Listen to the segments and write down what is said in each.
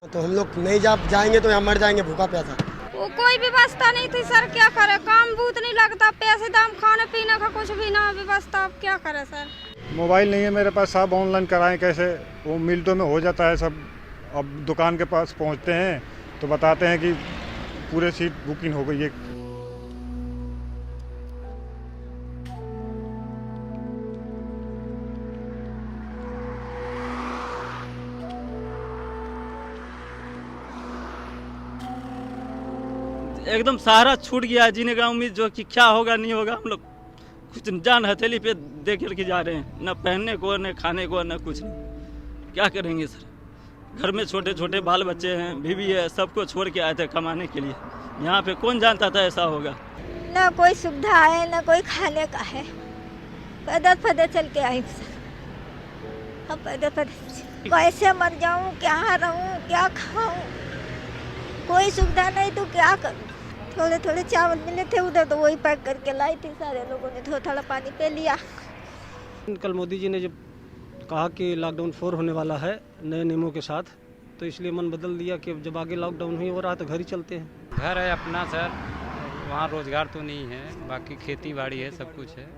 तो हम लोग नहीं जाएंगे तो यहाँ मर जाएंगे भूखा प्यासा। वो कोई व्यवस्था नहीं थी सर, क्या करे, काम बहुत नहीं लगता, पैसे दाम खाने पीने का कुछ भी ना व्यवस्था, अब क्या करे सर। मोबाइल नहीं है मेरे पास, सब ऑनलाइन कराएं कैसे, वो मिनटों में हो जाता है सब। अब दुकान के पास पहुंचते हैं तो बताते हैं कि पूरे सीट बुकिंग हो गई है। एकदम सहारा छूट गया है जीने का उम्मीद, जो कि क्या होगा नहीं होगा। हम लोग कुछ जान हथेली पे दे के जा रहे हैं, न पहनने को न खाने को न कुछ नहीं। क्या करेंगे सर, घर में छोटे छोटे बाल बच्चे हैं, बीवी है, सबको छोड़ के आए थे कमाने के लिए। यहाँ पे कौन जानता था ऐसा होगा। न कोई सुविधा है न कोई खाने का है, पैदल चल के आई सर। हम पैदल कैसे मर जाऊँ, क्या रहूँ, क्या खाऊँ, कोई सुविधा नहीं तो क्या करूँ। थोड़े थोड़े चावल मिले थे उधर तो वही पैक करके लाई थी, सारे लोगों ने थोड़ा थोड़ा पानी पी लिया। कल मोदी जी ने जब कहा कि लॉकडाउन 4 होने वाला है नए नियमों के साथ, तो इसलिए मन बदल दिया कि जब आगे लॉकडाउन ही हो रहा है तो घर ही चलते हैं। घर है अपना सर, वहाँ रोजगार तो नहीं है, बाकी खेती बाड़ी है, सब कुछ है।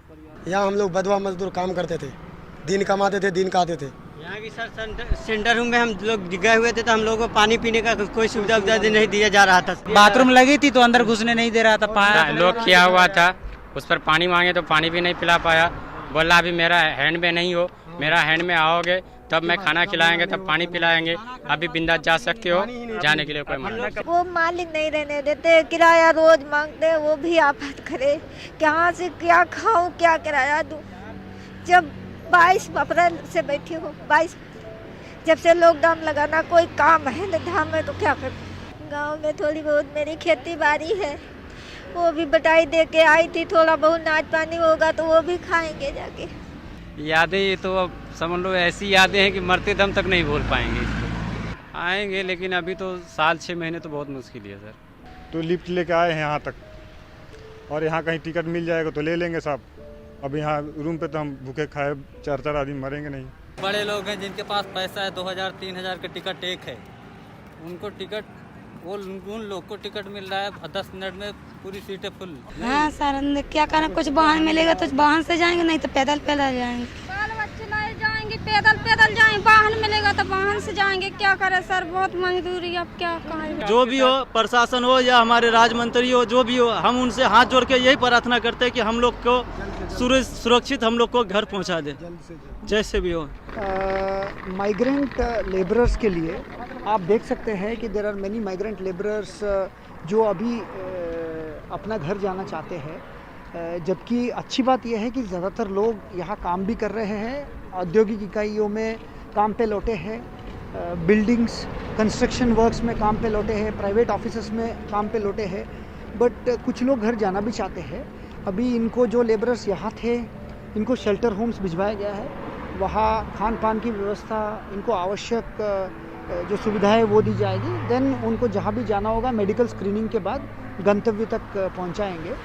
यहाँ हम लोग बदवा मजदूर काम करते थे, दिन कमाते थे दिन खाते थे। यहाँ की सर सेंटर में हम लोग गए हुए थे तो हम लोगों को पानी पीने का कोई सुविधा नहीं दिया जा रहा था। बाथरूम लगी थी तो अंदर घुसने नहीं दे रहा था। लोग किया हुआ था, उस पर पानी मांगे तो पानी भी नहीं पिला पाया। बोला अभी मेरा हैंड में नहीं हो, मेरा हैंड में आओगे तब मैं खाना खिलाएंगे, तब पानी पिलाएंगे। अभी बिंदास जा सकते हो, जाने के लिए कोई मना नहीं। वो मालिक नहीं रहने देते, किराया रोज मांगते, वो भी आफत करे, कहाँ से क्या खाऊं, क्या किराया दूं। जब 22 अप्रैल से बैठी हूँ, 22 जब से लॉकडाउन लगा, ना कोई काम है न धाम है, तो क्या करूँ। गांव में थोड़ी बहुत मेरी खेती बाड़ी है, वो भी बटाई दे के आई थी। थोड़ा बहुत नाच पानी होगा तो वो भी खाएंगे जाके। यादें ये तो अब समझ लो ऐसी यादें हैं कि मरते दम तक नहीं भूल पाएंगे इसको। आएंगे लेकिन अभी तो साल 6 महीने तो बहुत मुश्किल है सर। तो लिफ्ट लेके आए हैं यहाँ तक, और यहाँ कहीं टिकट मिल जाएगा तो ले लेंगे साहब। अब यहाँ रूम पे तो हम भूखे खाए 4 आदमी मरेंगे नहीं। बड़े लोग हैं जिनके पास पैसा है, 2000-3000 का टिकट एक है, उनको टिकट, वो उन लोग को टिकट मिल रहा है 10 मिनट में पूरी सीटें फुल। हाँ सर, क्या करना, कुछ वाहन मिलेगा तो वाहन से जाएंगे, नहीं तो पैदल जाएंगे। बाल बच्चे लाए जाएंगे, पैदल जाएंगे, वाहन मिलेगा तो वाहन से जाएंगे। क्या करे सर, बहुत मजदूरी, अब क्या कहें। जो भी हो, प्रशासन हो या हमारे राज्य मंत्री हो, जो भी हो, हम उनसे हाथ जोड़ के यही प्रार्थना करते हैं कि हम लोग को सुरक्षित हम लोग को घर पहुंचा दे, जैसे भी हो। माइग्रेंट लेबरर्स के लिए आप देख सकते हैं कि there are many migrant labourers जो अभी अपना घर जाना चाहते हैं। जबकि अच्छी बात यह है कि ज़्यादातर लोग यहाँ काम भी कर रहे हैं, औद्योगिक इकाइयों में काम पे लौटे हैं, बिल्डिंग्स कंस्ट्रक्शन वर्क्स में काम पे लौटे हैं, प्राइवेट ऑफिसेस में काम पे लौटे हैं। बट कुछ लोग घर जाना भी चाहते हैं। अभी इनको जो लेबरर्स यहाँ थे, इनको शेल्टर होम्स भिजवाया गया है, वहाँ खान पान की व्यवस्था, इनको आवश्यक जो सुविधाएं वो दी जाएगी। देन उनको जहाँ भी जाना होगा मेडिकल स्क्रीनिंग के बाद गंतव्य तक पहुँचाएंगे।